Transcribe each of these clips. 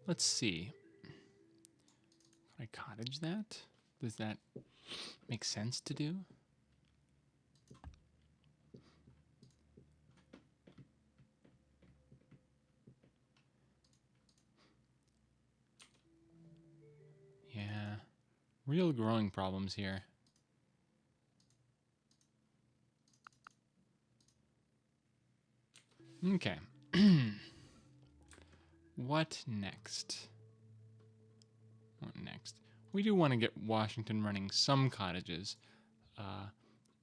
Let's see. Can I cottage that? Does that make sense to do? Yeah. Real growing problems here. Okay. What next? What next? We do want to get Washington running some cottages.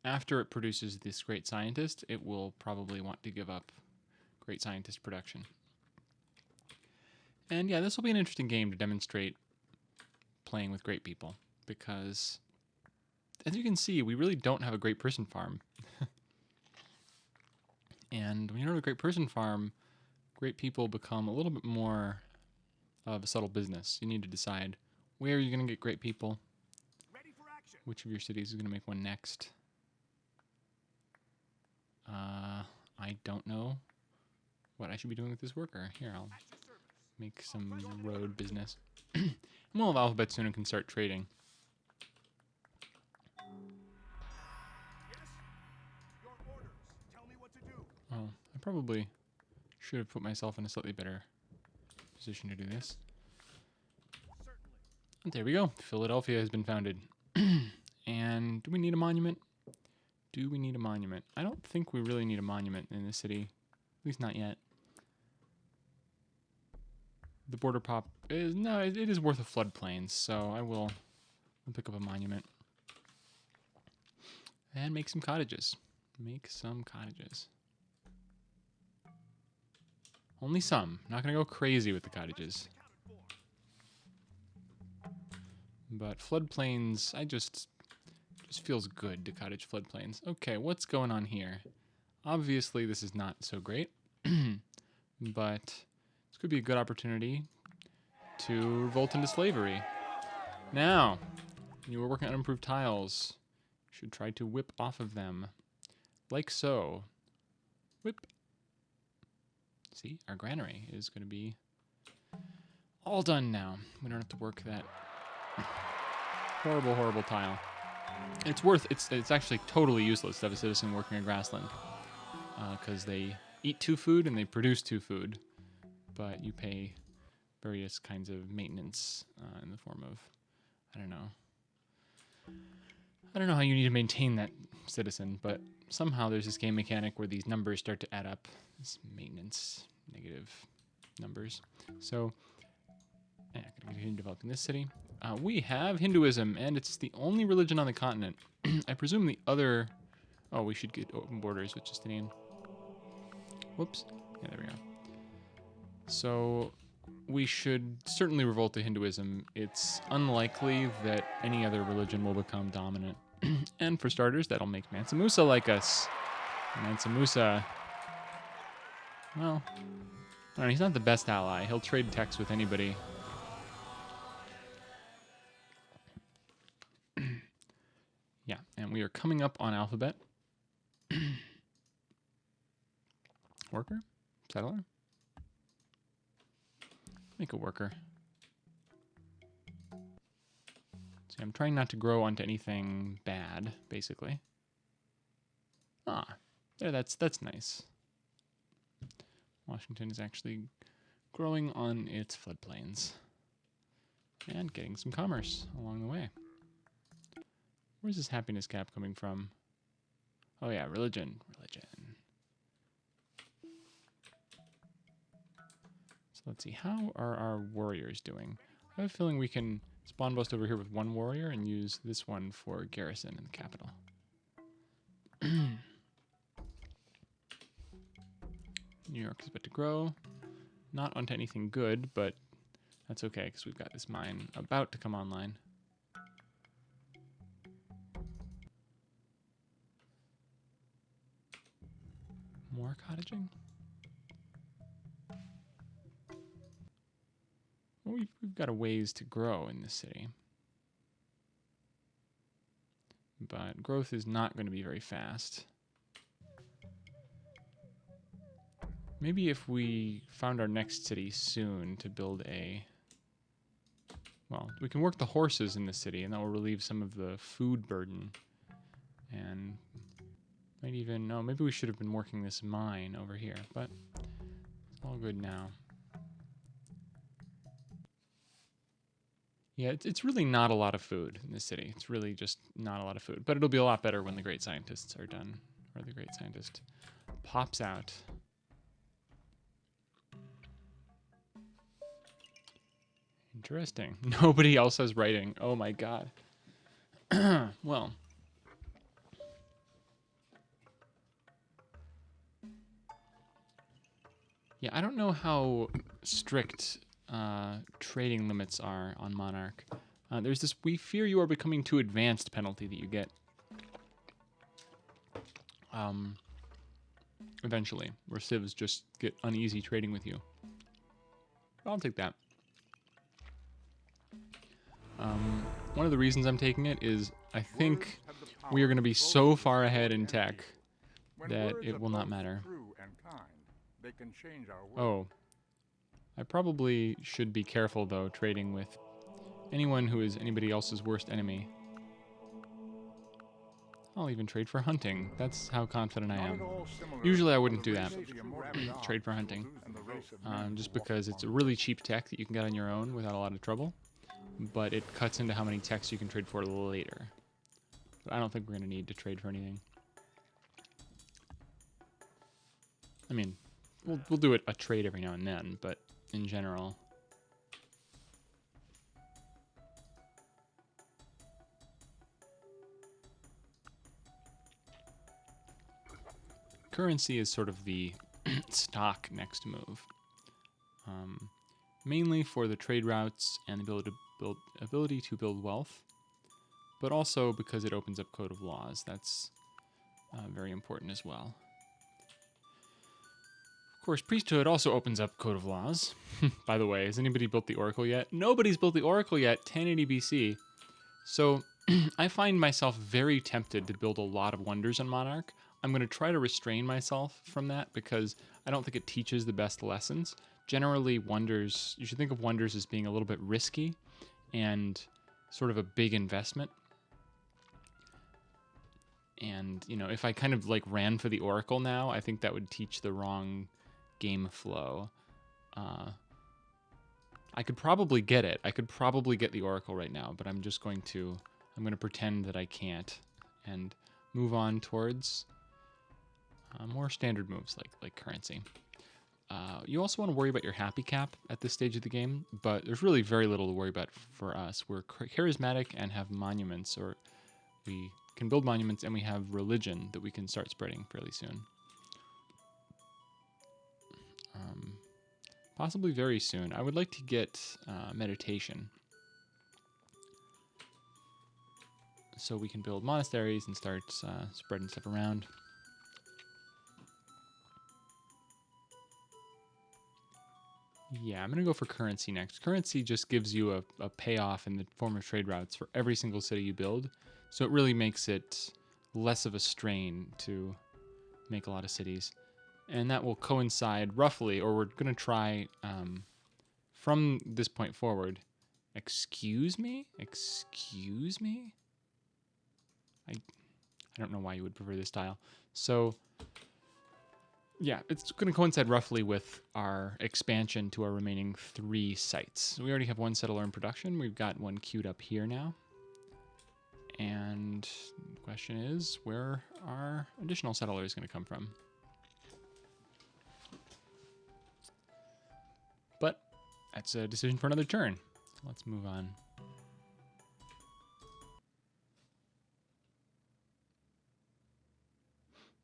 After it produces this great scientist, it will probably want to give up great scientist production. And yeah, this will be an interesting game to demonstrate playing with great people, because as you can see, we really don't have a great person farm. And when you don't have a great person farm, great people become a little bit more of a subtle business. You need to decide where you're going to get great people, which of your cities is going to make one next. I don't know what I should be doing with this worker. Here, I'll make some road business. And we'll have alphabet soon and can start trading. Oh, I probably should have put myself in a slightly better position to do this. And there we go. Philadelphia has been founded. And do we need a monument? Do we need a monument? I don't think we really need a monument in this city. At least not yet. The border pop is... No, it is worth a floodplains, so I'll pick up a monument. And make some cottages. Make some cottages. Only some. Not going to go crazy with the cottages. But floodplains, just feels good to cottage floodplains. Okay, what's going on here? Obviously, this is not so great. But this could be a good opportunity to revolt into slavery. Now, you were working on improved tiles. You should try to whip off of them. Like so. Whip. See, our granary is going to be all done now. We don't have to work that horrible, horrible tile. It's actually totally useless to have a citizen working a grassland, because they eat 2 food and they produce 2 food, but you pay various kinds of maintenance in the form of, I don't know how you need to maintain that citizen, but somehow there's this game mechanic where these numbers start to add up. This maintenance negative numbers. So, yeah, I'm going to continue developing this city. We have Hinduism, and it's the only religion on the continent. I presume the other... Oh, we should get open borders with Justinian. Whoops. Yeah, there we go. So, we should certainly revolt to Hinduism. It's unlikely that any other religion will become dominant. And for starters, that'll make Mansa Musa like us. Mansa Musa... Well, I don't know, he's not the best ally. He'll trade texts with anybody. Yeah, and we are coming up on alphabet. Worker? Settler? Make a worker. See, I'm trying not to grow onto anything bad, basically. Ah, there, that's nice. Washington is actually growing on its floodplains. And getting some commerce along the way. Where's this happiness cap coming from? Oh yeah, religion. So let's see, how are our warriors doing? I have a feeling we can spawn bust over here with 1 warrior and use this one for garrison in the capital. New York is about to grow. Not onto anything good, but that's okay because we've got this mine about to come online. More cottaging? Well, we've got a ways to grow in this city. But growth is not going to be very fast. Maybe if we found our next city soon to build a well, we can work the horses in the city, and that will relieve some of the food burden. And might even, no, maybe we should have been working this mine over here, but it's all good now. Yeah, it's really not a lot of food in this city. It's really just not a lot of food. But it'll be a lot better when the great scientists are done, or the great scientist pops out. Interesting. Nobody else has writing. Oh my god. Well. Yeah, I don't know how strict trading limits are on Monarch. There's this "we fear you are becoming too advanced" penalty that you get eventually, where civs just get uneasy trading with you. I'll take that. One of the reasons I'm taking it is I think we are going to be so far ahead in tech that it will not matter. Oh. I probably should be careful, though, trading with anyone who is anybody else's worst enemy. I'll even trade for hunting. That's how confident I am. Usually I wouldn't do that. Trade for hunting. Just because it's a really cheap tech that you can get on your own without a lot of trouble. But it cuts into how many techs you can trade for later. But I don't think we're going to need to trade for anything. I mean, we'll do a trade every now and then, but in general... Currency is sort of the stock next move. Mainly for the trade routes and the ability to build wealth, but also because it opens up Code of Laws. That's very important as well. Of course, Priesthood also opens up Code of Laws. By the way, has anybody built the Oracle yet? Nobody's built the Oracle yet, 1080 BC. So I find myself very tempted to build a lot of wonders on Monarch. I'm going to try to restrain myself from that because I don't think it teaches the best lessons. Generally, wonders, you should think of wonders as being a little bit risky and sort of a big investment. And, you know, if I kind of like ran for the Oracle now, I think that would teach the wrong game flow. I could probably get it. I could probably get the Oracle right now, but I'm going to pretend that I can't and move on towards more standard moves like currency. You also want to worry about your happy cap at this stage of the game, but there's really very little to worry about for us. We're charismatic and have monuments, or we can build monuments, and we have religion that we can start spreading fairly soon. Possibly very soon. I would like to get meditation, so we can build monasteries and start spreading stuff around. Yeah, I'm going to go for currency next. Currency just gives you a payoff in the form of trade routes for every single city you build. So it really makes it less of a strain to make a lot of cities. And that will coincide roughly, or we're going to try from this point forward. Excuse me? Excuse me? I don't know why you would prefer this style. So... yeah, it's going to coincide roughly with our expansion to our remaining 3 sites. We already have 1 settler in production. We've got 1 queued up here now. And the question is, where are additional settlers going to come from? But that's a decision for another turn. So let's move on.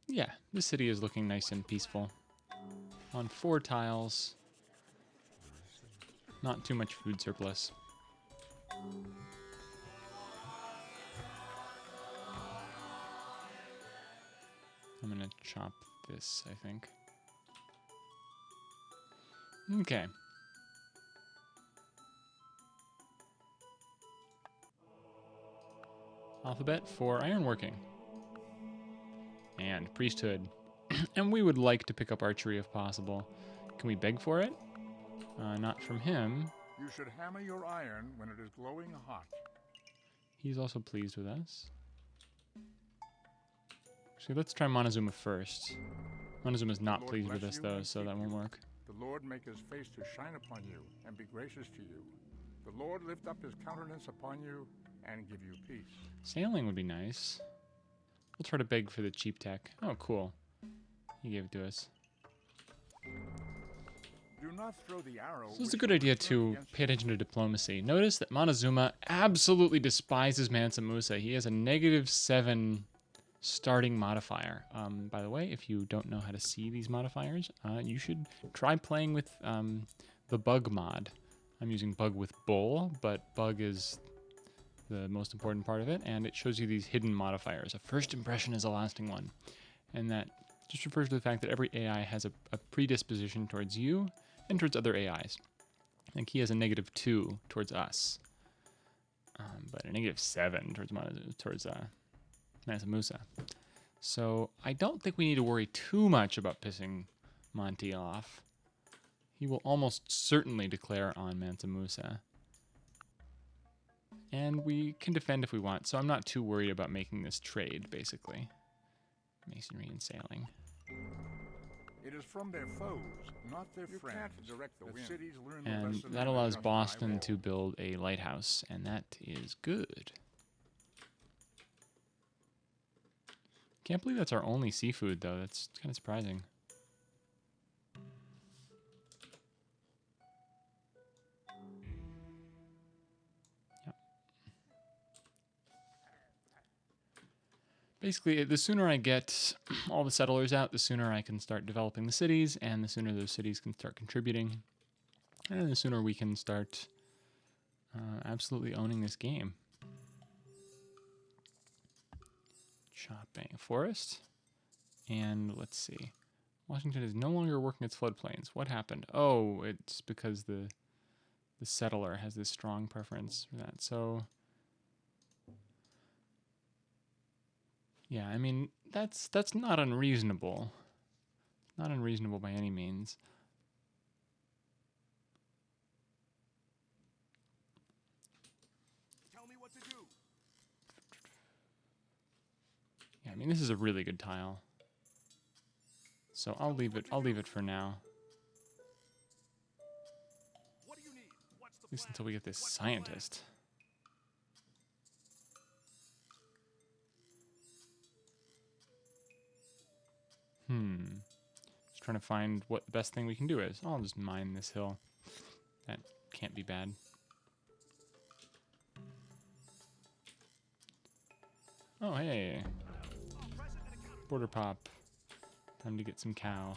Yeah, this city is looking nice and peaceful. On 4 tiles. Not too much food surplus. I'm gonna chop this, I think. Okay. Alphabet for ironworking. And priesthood. And we would like to pick up archery if possible. Can we beg for it? Not from him. You should hammer your iron when it is glowing hot. He's also pleased with us. Actually, let's try Montezuma first. Montezuma's not pleased with us, though, so that won't work. The Lord make his face to shine upon you and be gracious to you. The Lord lift up his countenance upon you and give you peace. Sailing would be nice. We'll try to beg for the cheap tech. Oh, cool. He gave it to us. Do not throw the arrow. So it's a good idea to pay attention to diplomacy. Notice that Montezuma absolutely despises Mansa Musa. He has a -7 starting modifier. By the way, if you don't know how to see these modifiers, you should try playing with the bug mod. I'm using bug with bull, but bug is the most important part of it, and it shows you these hidden modifiers. A first impression is a lasting one, and that just refers to the fact that every AI has a predisposition towards you and towards other AIs. Like he has a -2 towards us, but a -7 towards Mansa Musa. So I don't think we need to worry too much about pissing Monty off. He will almost certainly declare on Mansa Musa. And we can defend if we want, so I'm not too worried about making this trade, basically. Masonry and sailing. It is from their foes, not their friends. Can't direct the wind. Cities learn the And lesson that allows Boston to build a lighthouse, and that is good. Can't believe that's our only seafood, though. That's kind of surprising. Yep. Basically, the sooner I get all the settlers out, the sooner I can start developing the cities, and the sooner those cities can start contributing, and the sooner we can start absolutely owning this game. Chopping a forest. And let's see. Washington is no longer working its floodplains. What happened? Oh, it's because the settler has this strong preference for that. So, yeah, I mean, that's not unreasonable. Not unreasonable by any means. Tell me what to do. Yeah, I mean, this is a really good tile. So I'll leave it for now. What do you need? What's the At least until we get this scientist. Just trying to find what the best thing we can do is. I'll just mine this hill. That can't be bad. Oh, hey. Border pop. Time to get some cow.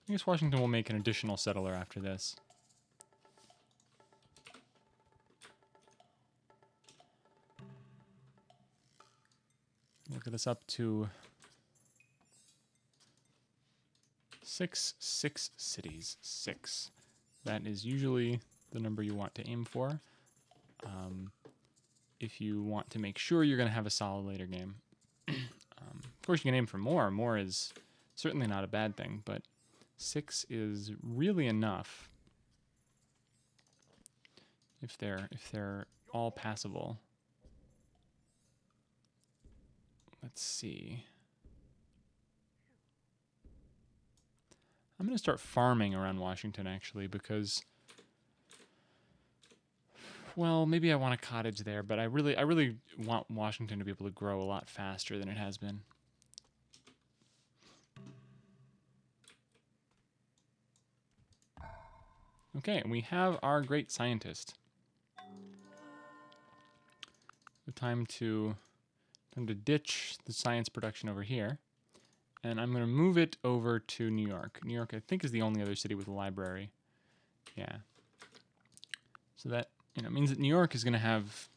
I guess Washington will make an additional settler after this. Look at this up to 6 cities. 6. That is usually the number you want to aim for. If you want to make sure you're going to have a solid later game. Of course, you can aim for more. More is certainly not a bad thing, but 6 is really enough if they're all passable. Let's see. I'm going to start farming around Washington, actually, because, well, maybe I want a cottage there, but I really want Washington to be able to grow a lot faster than it has been. Okay, and we have our great scientist. The time to ditch the science production over here, and I'm going to move it over to New York. New York, I think, is the only other city with a library. Yeah. So that means that New York is going to have